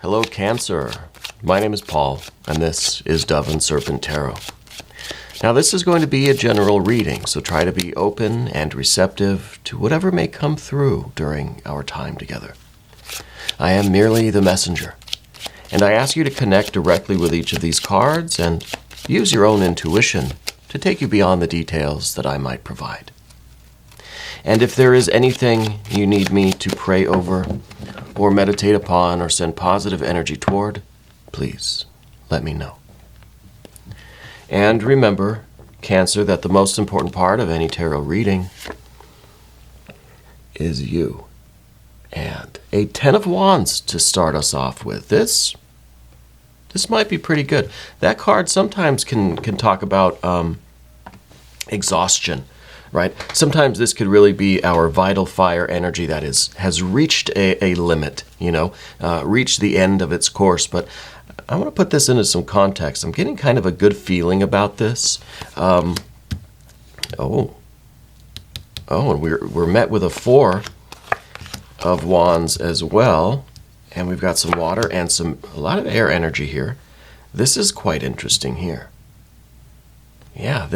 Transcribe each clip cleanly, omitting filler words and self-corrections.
Hello, Cancer. My name is Paul, and this is Dove and Serpent Tarot. Now, this is going to be a general reading, so try to be open and receptive to whatever may come through during our time together. I am merely the messenger, and I ask you to connect directly with each of these cards and use your own intuition to take you beyond the details that I might provide. And if there is anything you need me to pray over or meditate upon or send positive energy toward, please let me know. And remember, Cancer, that the most important part of any tarot reading is you. And a 10 of Wands to start us off with. This might be pretty good. That card sometimes can talk about exhaustion, right? Sometimes this could really be our vital fire energy that has reached a limit, reached the end of its course. But I want to put this into some context. I'm getting kind of a good feeling about this. And we're met with a 4 of Wands as well. And we've got some water and a lot of air energy here. This is quite interesting here. Yeah,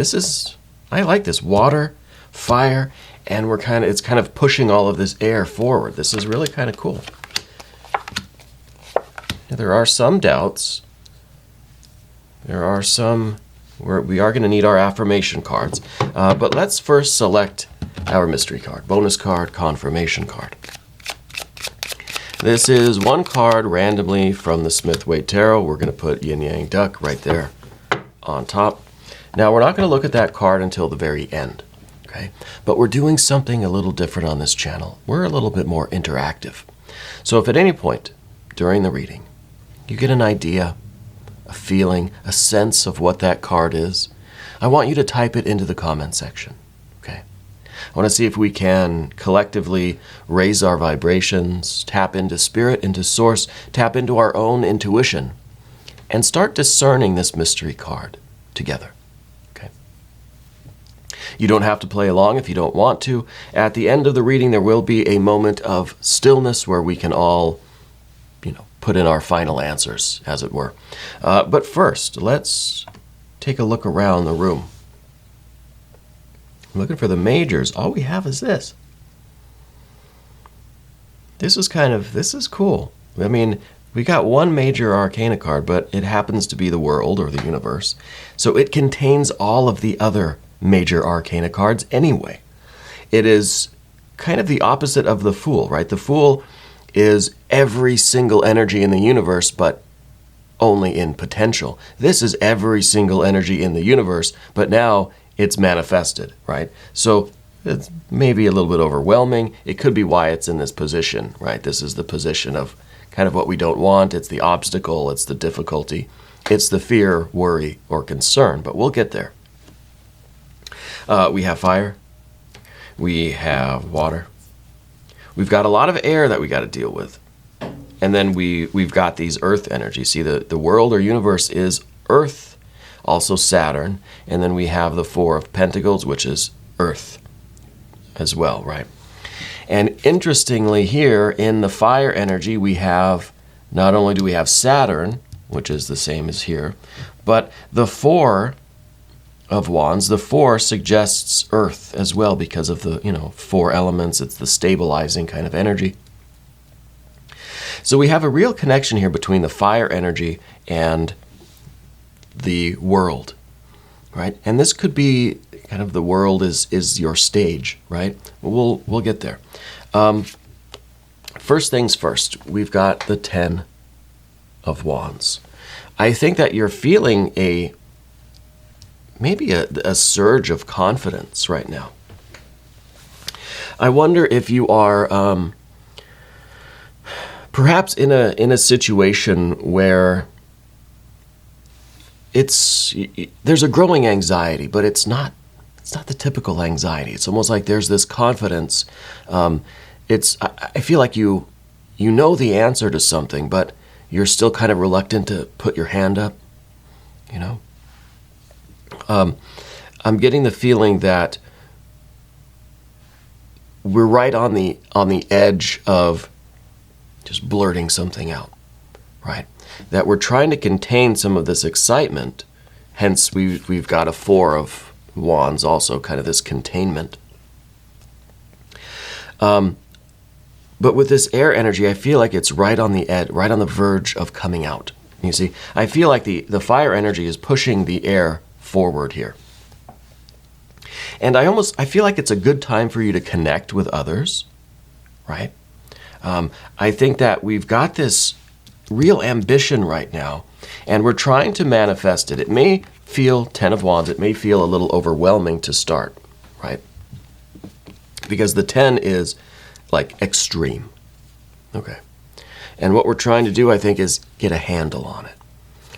I like this. Water, fire, and it's kind of pushing all of this air forward. This is really kind of cool. There are some doubts. There are some where we are going to need our affirmation cards. But let's first select our mystery card, bonus card, confirmation card. This is one card randomly from the Smith-Waite Tarot. We're going to put Yin Yang Duck right there on top. Now, we're not going to look at that card until the very end, okay? But we're doing something a little different on this channel. We're a little bit more interactive. So if at any point during the reading you get an idea, a feeling, a sense of what that card is, I want you to type it into the comment section, okay? I want to see if we can collectively raise our vibrations, tap into spirit, into source, tap into our own intuition, and start discerning this mystery card together. Okay. You don't have to play along if you don't want to. At the end of the reading, there will be a moment of stillness where we can all, put in our final answers, as it were. But first, let's take a look around the room. I'm looking for the majors. All we have is this. This is cool. I mean, we got one major arcana card, but it happens to be the world or the universe. So it contains all of the other major arcana cards anyway. It is kind of the opposite of the Fool, right? The Fool is every single energy in the universe, but only in potential. This is every single energy in the universe, but now it's manifested, right? So it's maybe a little bit overwhelming. It could be why it's in this position, right? This is the position of kind of what we don't want. It's the obstacle. It's the difficulty. It's the fear, worry, or concern, but we'll get there. We have fire. We have water. We've got a lot of air that we got to deal with. And then we've got these earth energies. See, the world or universe is earth, also Saturn. And then we have the 4 of Pentacles, which is earth as well, right? And interestingly here in the fire energy, we have, not only do we have Saturn, which is the same as here, but the 4 of Wands, the 4 suggests earth as well because of the, 4 elements. It's the stabilizing kind of energy. So we have a real connection here between the fire energy and the world, right? And this could be kind of the world is your stage, right? We'll get there. First things first, we've got the 10 of Wands. I think that you're feeling maybe a surge of confidence right now. I wonder if you are perhaps in a situation where there's a growing anxiety, but it's not the typical anxiety. It's almost like there's this confidence. I feel like you know the answer to something, but you're still kind of reluctant to put your hand up, I'm getting the feeling that we're right on the edge of just blurting something out, right? That we're trying to contain some of this excitement. Hence, we've got a 4 of Wands also, kind of this containment. But with this air energy, I feel like it's right on the edge, right on the verge of coming out. You see, I feel like the fire energy is pushing the air forward here. And I feel like it's a good time for you to connect with others, right? I think that we've got this real ambition right now, and we're trying to manifest it. It may feel 10 of Wands, it may feel a little overwhelming to start, right? Because the 10 is like extreme, okay? And what we're trying to do, I think, is get a handle on it.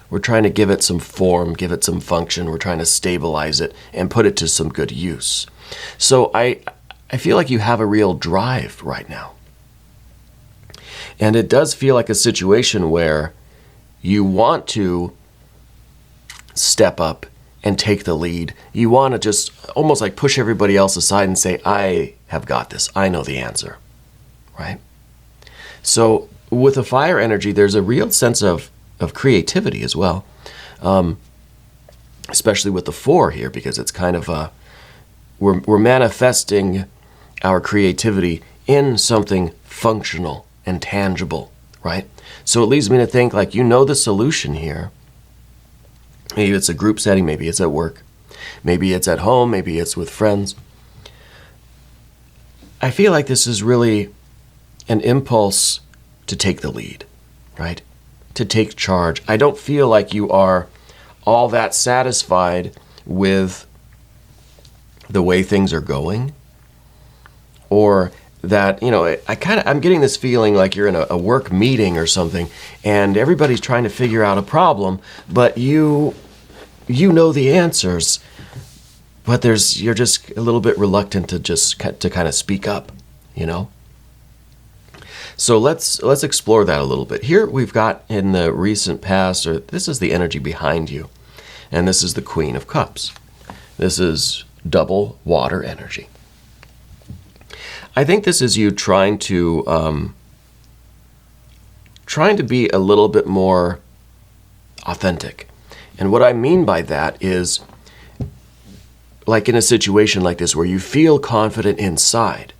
We're trying to give it some form, give it some function. We're trying to stabilize it and put it to some good use. So I feel like you have a real drive right now. And it does feel like a situation where you want to step up and take the lead. You want to just almost like push everybody else aside and say, I have got this. I know the answer, right? So with the fire energy, there's a real sense of creativity as well, especially with the 4 here, because it's kind of we're manifesting our creativity in something functional and tangible, right? So it leads me to think like, you know, the solution here. Maybe it's a group setting, maybe it's at work, maybe it's at home, maybe it's with friends. I feel like this is really an impulse to take the lead, right? To take charge. I don't feel like you are all that satisfied with the way things are going, or that, you know, I'm getting this feeling like you're in a work meeting or something, and everybody's trying to figure out a problem, but you know the answers, but you're just a little bit reluctant to kind of speak up, you know? So let's explore that a little bit. Here we've got in the recent past, or this is the energy behind you, and this is the Queen of Cups. This is double water energy. I think this is you trying to be a little bit more authentic. And what I mean by that is, like in a situation like this where you feel confident inside,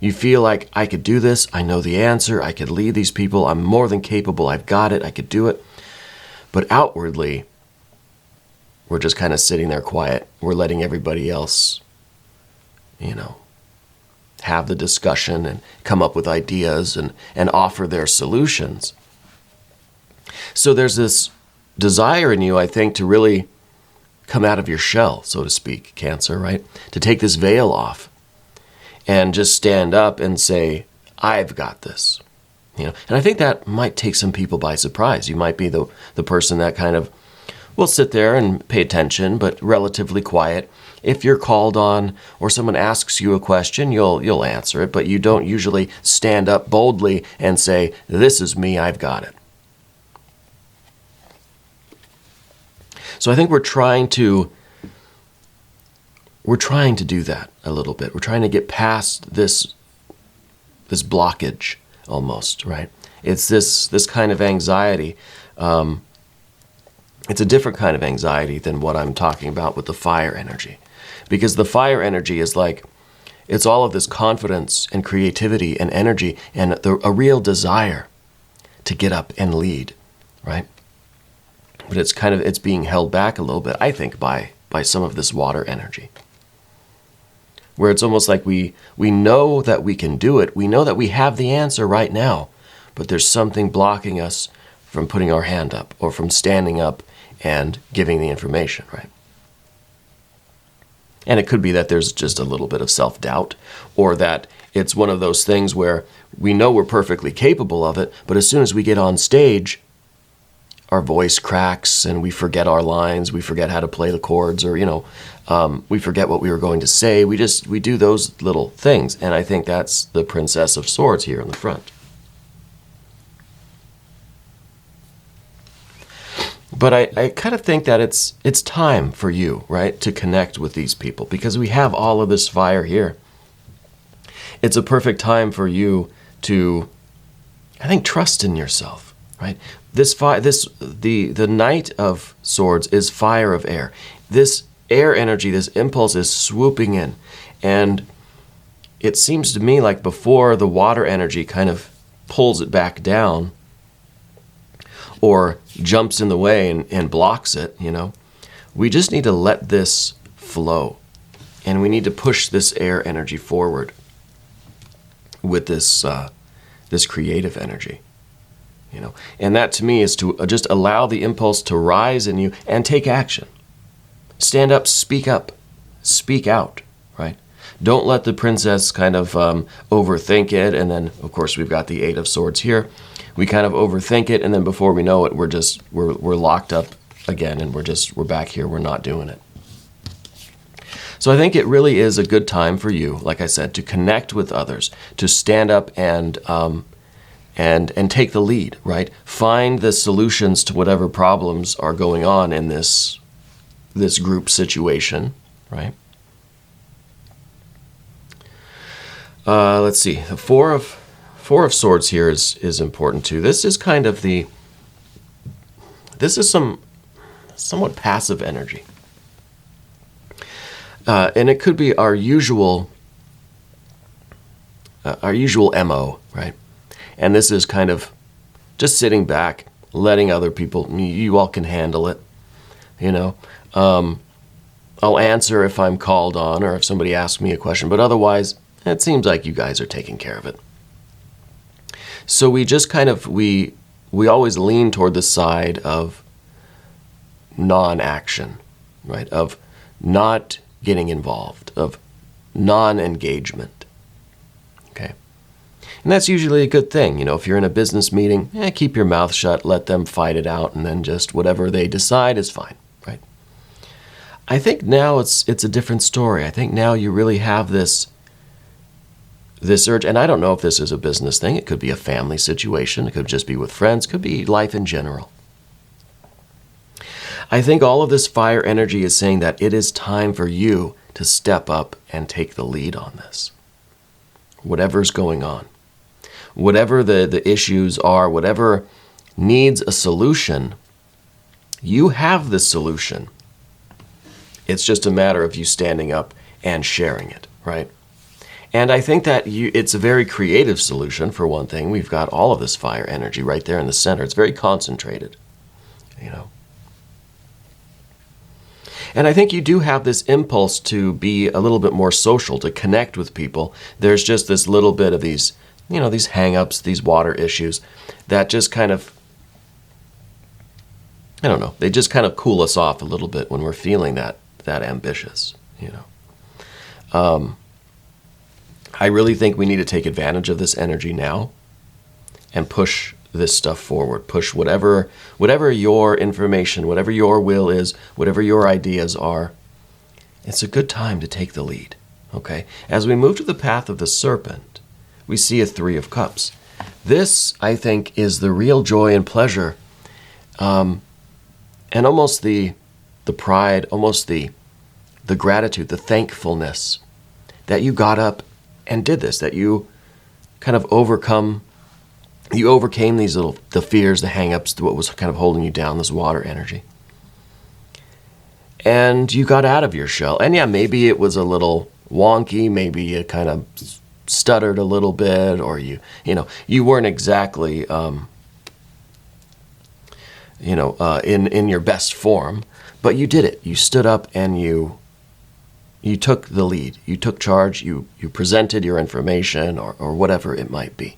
you feel like, I could do this, I know the answer, I could lead these people, I'm more than capable, I've got it, I could do it. But outwardly, we're just kind of sitting there quiet. We're letting everybody else, you know, have the discussion and come up with ideas and offer their solutions. So there's this desire in you, I think, to really come out of your shell, so to speak, Cancer, right? To take this veil off and just stand up and say, I've got this. You know, and I think that might take some people by surprise. You might be the person that kind of will sit there and pay attention, but relatively quiet. If you're called on or someone asks you a question, you'll answer it, but you don't usually stand up boldly and say, this is me, I've got it. So I think we're trying to do that a little bit. We're trying to get past this blockage almost, right? It's this kind of anxiety. It's a different kind of anxiety than what I'm talking about with the fire energy. Because the fire energy is like, it's all of this confidence and creativity and energy and a real desire to get up and lead, right? But it's being held back a little bit, I think, by some of this water energy. Where it's almost like we know that we can do it. We know that we have the answer right now, but there's something blocking us from putting our hand up or from standing up and giving the information, right? And it could be that there's just a little bit of self-doubt, or that it's one of those things where we know we're perfectly capable of it, but as soon as we get on stage, our voice cracks and we forget our lines, we forget how to play the chords, or, we forget what we were going to say. We do those little things. And I think that's the Princess of Swords here in the front. But I kind of think that it's time for you, right, to connect with these people, because we have all of this fire here. It's a perfect time for you to, I think, trust in yourself, right? The Knight of Swords is fire of air. This air energy, this impulse is swooping in. And it seems to me like before the water energy kind of pulls it back down or jumps in the way and blocks it, we just need to let this flow. And we need to push this air energy forward with this creative energy. And that to me is to just allow the impulse to rise in you and take action. Stand up, speak out, right? Don't let the princess kind of overthink it. And then, of course, we've got the Eight of Swords here. We kind of overthink it, and then before we know it, we're locked up again, and we're back here. We're not doing it. So I think it really is a good time for you, like I said, to connect with others, to stand up and take the lead, right? Find the solutions to whatever problems are going on in this group situation, right? Let's see. The Four of Swords here is important too. This is kind of some somewhat passive energy. And it could be our usual MO, right? And this is kind of just sitting back, letting other people, you all can handle it, I'll answer if I'm called on or if somebody asks me a question, but otherwise, it seems like you guys are taking care of it. So we just kind of, we always lean toward the side of non-action, right? Of not getting involved, of non-engagement, okay? And that's usually a good thing. If you're in a business meeting, keep your mouth shut, let them fight it out, and then just whatever they decide is fine, right? I think now it's a different story. I think now you really have this urge, and I don't know if this is a business thing. It could be a family situation. It could just be with friends. It could be life in general. I think all of this fire energy is saying that it is time for you to step up and take the lead on this. Whatever's going on. Whatever the issues are, whatever needs a solution, you have the solution. It's just a matter of you standing up and sharing it, right? And I think that it's a very creative solution, for one thing. We've got all of this fire energy right there in the center. It's very concentrated, And I think you do have this impulse to be a little bit more social, to connect with people. There's just this little bit of these, these hang-ups, these water issues that just kind of, I don't know, they just kind of cool us off a little bit when we're feeling that ambitious, I really think we need to take advantage of this energy now and push this stuff forward. Push whatever your information, whatever your will is, whatever your ideas are. It's a good time to take the lead, okay? As we move to the path of the Serpent, we see a Three of Cups. This, I think, is the real joy and pleasure, and almost the pride, almost the gratitude, the thankfulness that you got up and did this, that you kind of overcame the fears, the hang-ups, what was kind of holding you down, this water energy. And you got out of your shell. And yeah, maybe it was a little wonky, maybe you kind of stuttered a little bit, or you weren't exactly in your best form, but you did it. You stood up and you took the lead. You took charge. You presented your information or whatever it might be.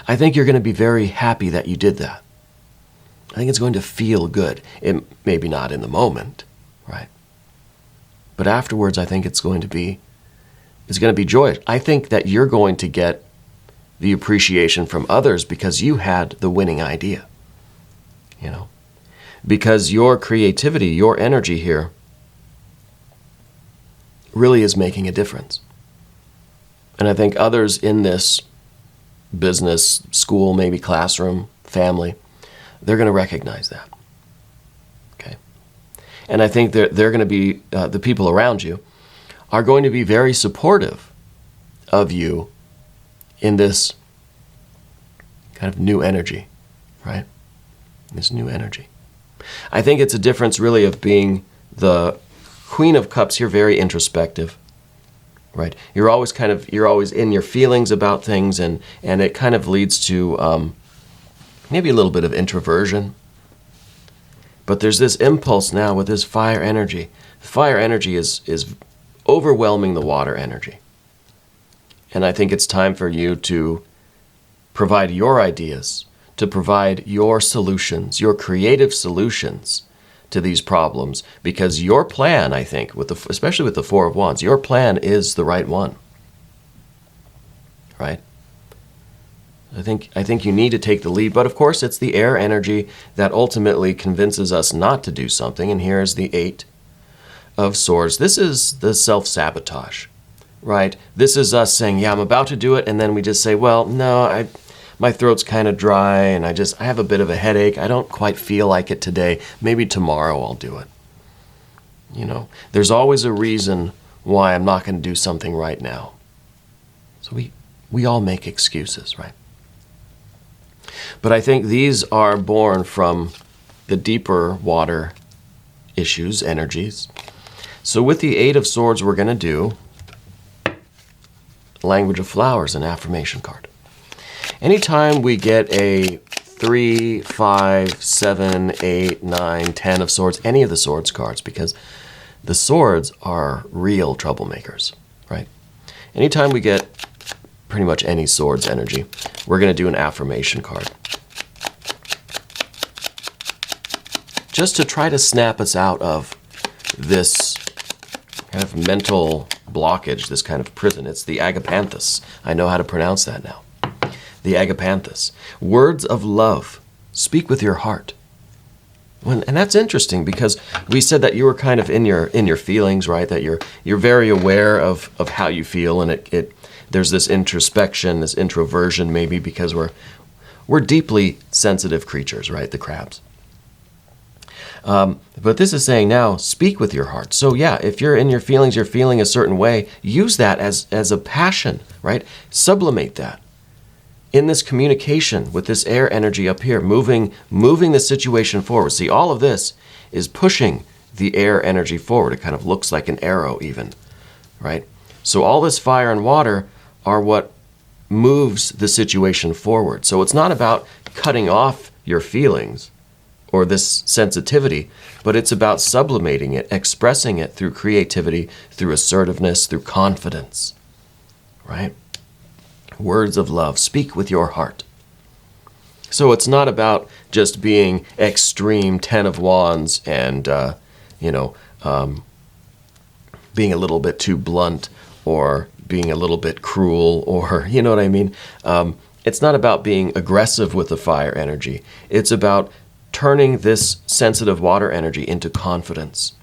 I think you're going to be very happy that you did that. I think it's going to feel good. It maybe not in the moment, right? But afterwards, I think it's going to be joyous. I think that you're going to get the appreciation from others because you had the winning idea. Because your creativity, your energy here really is making a difference. And I think others in this business, school, maybe classroom, family, they're going to recognize that. Okay? And I think they're going to be, the people around you are going to be very supportive of you in this kind of new energy, right? This new energy. I think it's a difference really of being the Queen of Cups here, very introspective, right? You're always in your feelings about things, and it kind of leads to maybe a little bit of introversion. But there's this impulse now with this fire energy. Fire energy is overwhelming the water energy. And I think it's time for you to provide your ideas, to provide your solutions, your creative solutions to these problems, because your plan, I think, especially with the Four of Wands, your plan is the right one, right? I think you need to take the lead, but of course it's the air energy that ultimately convinces us not to do something, and here's the Eight of Swords. This is the self-sabotage, right? This is us saying, yeah, I'm about to do it, and then we just say, well, no, my throat's kind of dry, and I have a bit of a headache. I don't quite feel like it today. Maybe tomorrow I'll do it. You know, there's always a reason why I'm not going to do something right now. So we all make excuses, right? But I think these are born from the deeper water issues, energies. So with the Eight of Swords, we're going to do Language of Flowers, an affirmation card. Anytime we get a 3, 5, 7, 8, 9, 10 of Swords, any of the Swords cards, because the Swords are real troublemakers, right? Anytime we get pretty much any Swords energy, we're going to do an affirmation card. Just to try to snap us out of this kind of mental blockage, this kind of prison. It's the agapanthus. I know how to pronounce that now. The agapanthus. Words of love. Speak with your heart. And that's interesting, because we said that you were kind of in your feelings, right? That you're very aware of how you feel, and there's this introspection, this introversion, maybe because we're deeply sensitive creatures, right? The crabs. But this is saying now, speak with your heart. So yeah, if you're in your feelings, you're feeling a certain way, use that as a passion, right? Sublimate that in this communication with this air energy up here, moving the situation forward. See, all of this is pushing the air energy forward. It kind of looks like an arrow even, right? So all this fire and water are what moves the situation forward. So it's not about cutting off your feelings or this sensitivity, but it's about sublimating it, expressing it through creativity, through assertiveness, through confidence, right? Words of love. Speak with your heart. So it's not about just being extreme 10 of Wands and, being a little bit too blunt or being a little bit cruel, or, you know what I mean? It's not about being aggressive with the fire energy. It's about turning this sensitive water energy into confidence,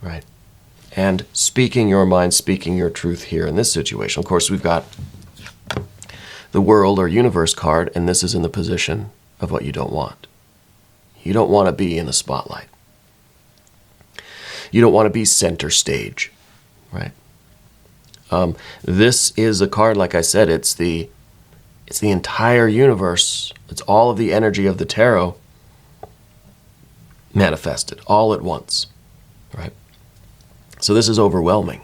right? And speaking your mind, speaking your truth here in this situation. Of course, we've got the World or Universe card, and this is in the position of what you don't want. You don't want to be in the spotlight. You don't want to be center stage, right? This is a card, like I said, it's the entire universe. It's all of the energy of the tarot manifested all at once, right? So this is overwhelming.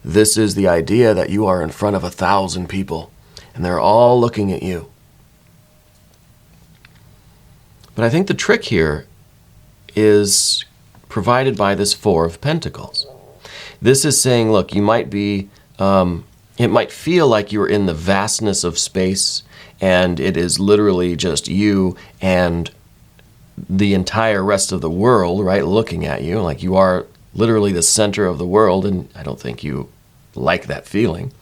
This is the idea that you are in front of 1,000 people and they're all looking at you. But I think the trick here is provided by this Four of Pentacles. This is saying, look, you might be, it might feel like you're in the vastness of space and it is literally just you and the entire rest of the world, right, looking at you, like you are literally the center of the world, and I don't think you like that feeling.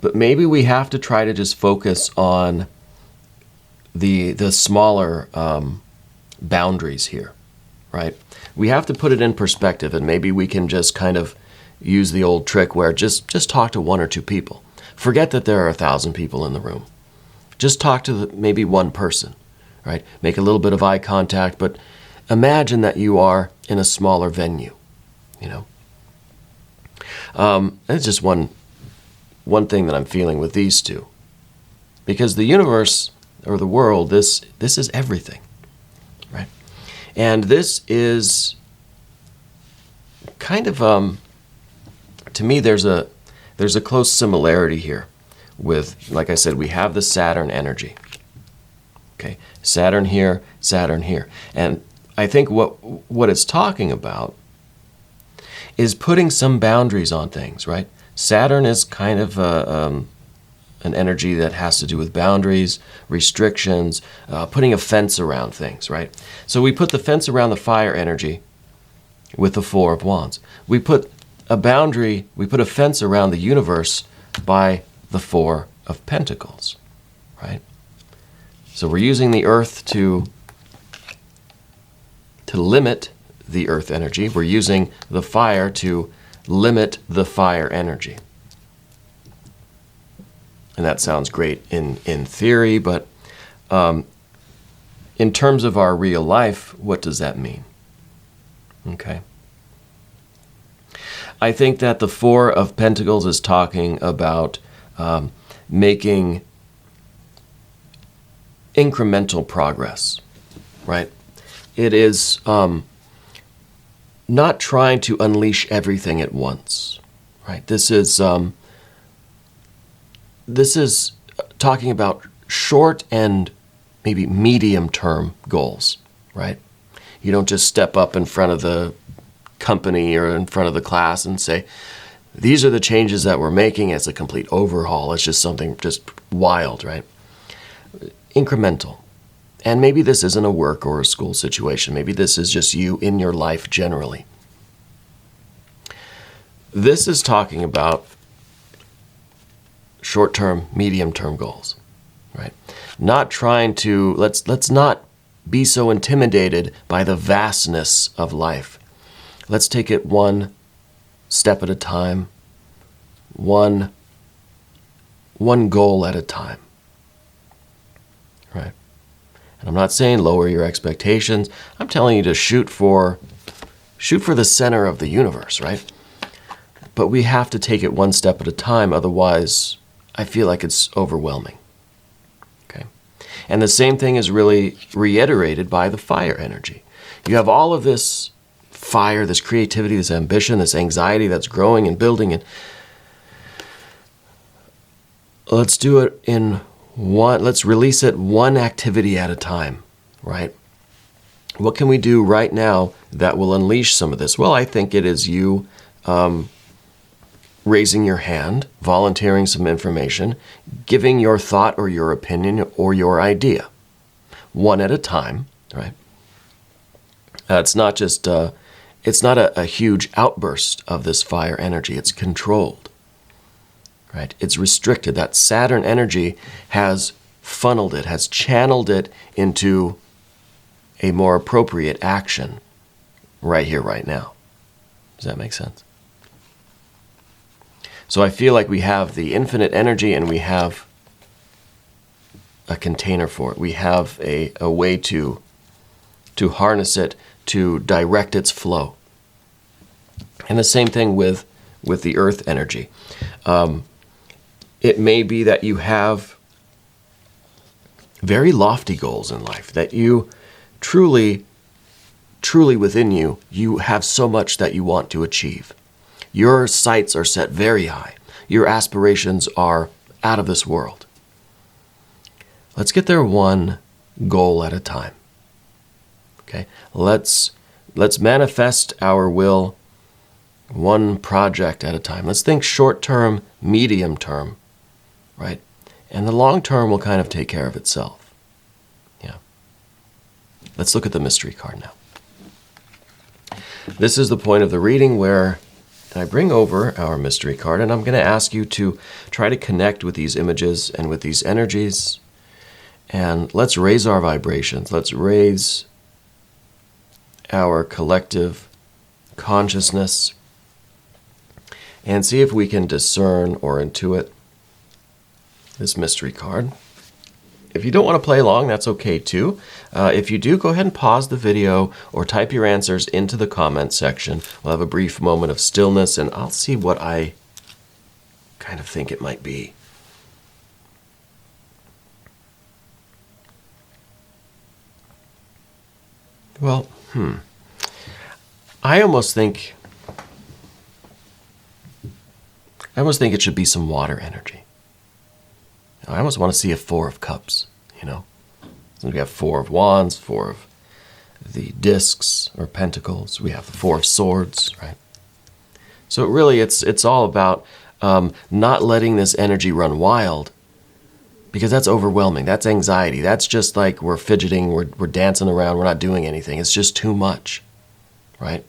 But maybe we have to try to just focus on the smaller boundaries here, right? We have to put it in perspective, and maybe we can just kind of use the old trick where just talk to one or two people. Forget that there are 1,000 people in the room. Just talk to maybe one person, right? Make a little bit of eye contact, but imagine that you are in a smaller venue, you know. It's just one one thing that I'm feeling with these two. Because the universe, or the world, this is everything, right? And this is kind of, to me, there's a close similarity here with, like I said, we have the Saturn energy. Okay, Saturn here, Saturn here. And I think what it's talking about is putting some boundaries on things, right? Saturn is kind of an energy that has to do with boundaries, restrictions, putting a fence around things, right? So we put the fence around the fire energy with the Four of Wands. We put a boundary, we put a fence around the universe by the Four of Pentacles, right? So we're using the earth to limit the earth energy. We're using the fire to limit the fire energy. And that sounds great in theory, but in terms of our real life, what does that mean? Okay. I think that the Four of Pentacles is talking about making incremental progress, right? It is not trying to unleash everything at once, right? This is talking about short and maybe medium-term goals, right? You don't just step up in front of the company or in front of the class and say, these are the changes that we're making. It's a complete overhaul. It's just something just wild, right? Incremental. And maybe this isn't a work or a school situation. Maybe this is just you in your life generally. This is talking about short-term, medium-term goals, right? Not trying to, let's not be so intimidated by the vastness of life. Let's take it one step at a time, one goal at a time, right? And I'm not saying lower your expectations. I'm telling you to shoot for the center of the universe, right? But we have to take it one step at a time, otherwise I feel like it's overwhelming. Okay? And the same thing is really reiterated by the fire energy. You have all of this fire, this creativity, this ambition, this anxiety that's growing and building, and let's do it in one, let's release it one activity at a time, right? What can we do right now that will unleash some of this? Well, I think it is you raising your hand, volunteering some information, giving your thought or your opinion or your idea, one at a time, right? It's not just, it's not a huge outburst of this fire energy. It's controlled, right? It's restricted. That Saturn energy has funneled it, has channeled it into a more appropriate action right here, right now. Does that make sense? So I feel like we have the infinite energy and we have a container for it. We have a way to harness it, to direct its flow. And the same thing with the earth energy. It may be that you have very lofty goals in life, that you truly within you, you have so much that you want to achieve. Your sights are set very high. Your aspirations are out of this world. Let's get there one goal at a time. Okay? Let's manifest our will one project at a time. Let's think short term, medium term, right? And the long term will kind of take care of itself. Yeah. Let's look at the mystery card now. This is the point of the reading where I bring over our mystery card, and I'm going to ask you to try to connect with these images and with these energies, and let's raise our vibrations. Let's raise our collective consciousness and see if we can discern or intuit this mystery card. If you don't want to play along, that's okay too. If you do, go ahead and pause the video or type your answers into the comment section. We'll have a brief moment of stillness and I'll see what I trying to think it might be. Well, I almost think it should be some water energy. I almost want to see a 4 of Cups, you know. So we have 4 of Wands, 4 of the discs or pentacles. We have the 4 of Swords, right? So really, it's all about not letting this energy run wild, because that's overwhelming. That's anxiety. That's just like we're fidgeting, we're dancing around, we're not doing anything. It's just too much, right?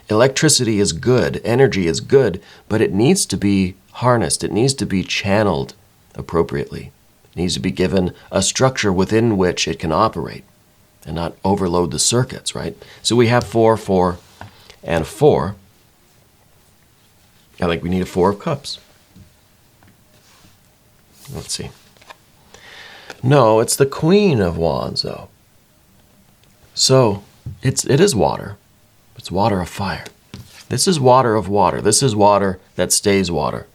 Electricity is good, energy is good, but it needs to be harnessed. It needs to be channeled appropriately. It needs to be given a structure within which it can operate and not overload the circuits, right? So we have 4, 4, and 4. I think we need a 4 of Cups. Let's see. No, it's the Queen of Wands, though. So it is water. It's water of fire. This is water of water. This is water that stays water.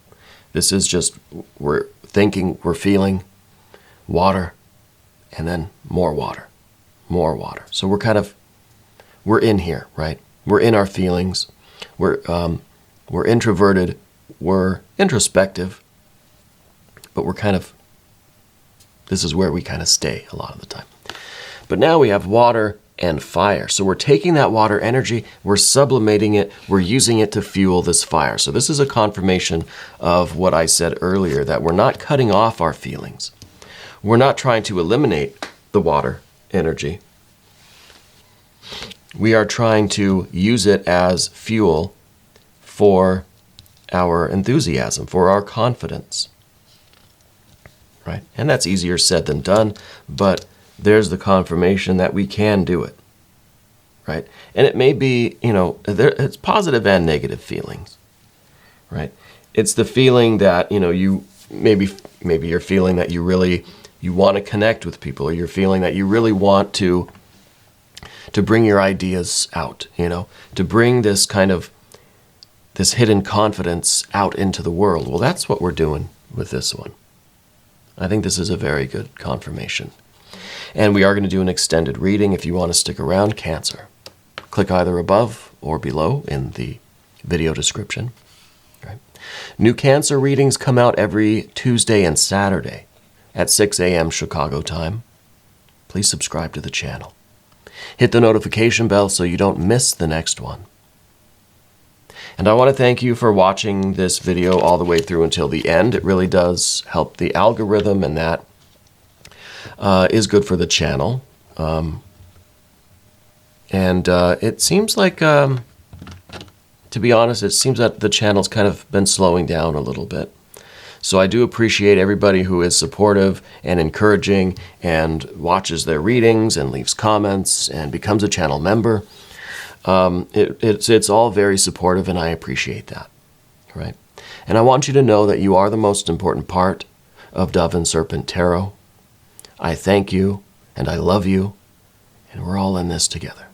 This is just, we're thinking, we're feeling water, and then more water, more water. So we're in here, right? We're in our feelings. We're introverted. We're introspective. But this is where we kind of stay a lot of the time. But now we have water and fire. So we're taking that water energy, we're sublimating it, we're using it to fuel this fire. So this is a confirmation of what I said earlier, that we're not cutting off our feelings. We're not trying to eliminate the water energy. We are trying to use it as fuel for our enthusiasm, for our confidence. Right? And that's easier said than done, but there's the confirmation that we can do it, right? And it may be, it's positive and negative feelings, right? It's the feeling that, you maybe you're feeling that you want to connect with people, or you're feeling that you really want to bring your ideas out, to bring this hidden confidence out into the world. Well, that's what we're doing with this one. I think this is a very good confirmation. And we are going to do an extended reading. If you want to stick around, Cancer, click either above or below in the video description. Right. New Cancer readings come out every Tuesday and Saturday at 6 a.m. Chicago time. Please subscribe to the channel. Hit the notification bell so you don't miss the next one. And I want to thank you for watching this video all the way through until the end. It really does help the algorithm, and that is good for the channel. It seems like, to be honest, it seems that the channel's kind of been slowing down a little bit. So I do appreciate everybody who is supportive and encouraging and watches their readings and leaves comments and becomes a channel member. It's all very supportive, and I appreciate that, right? And I want you to know that you are the most important part of Dove and Serpent Tarot. I thank you, and I love you, and we're all in this together.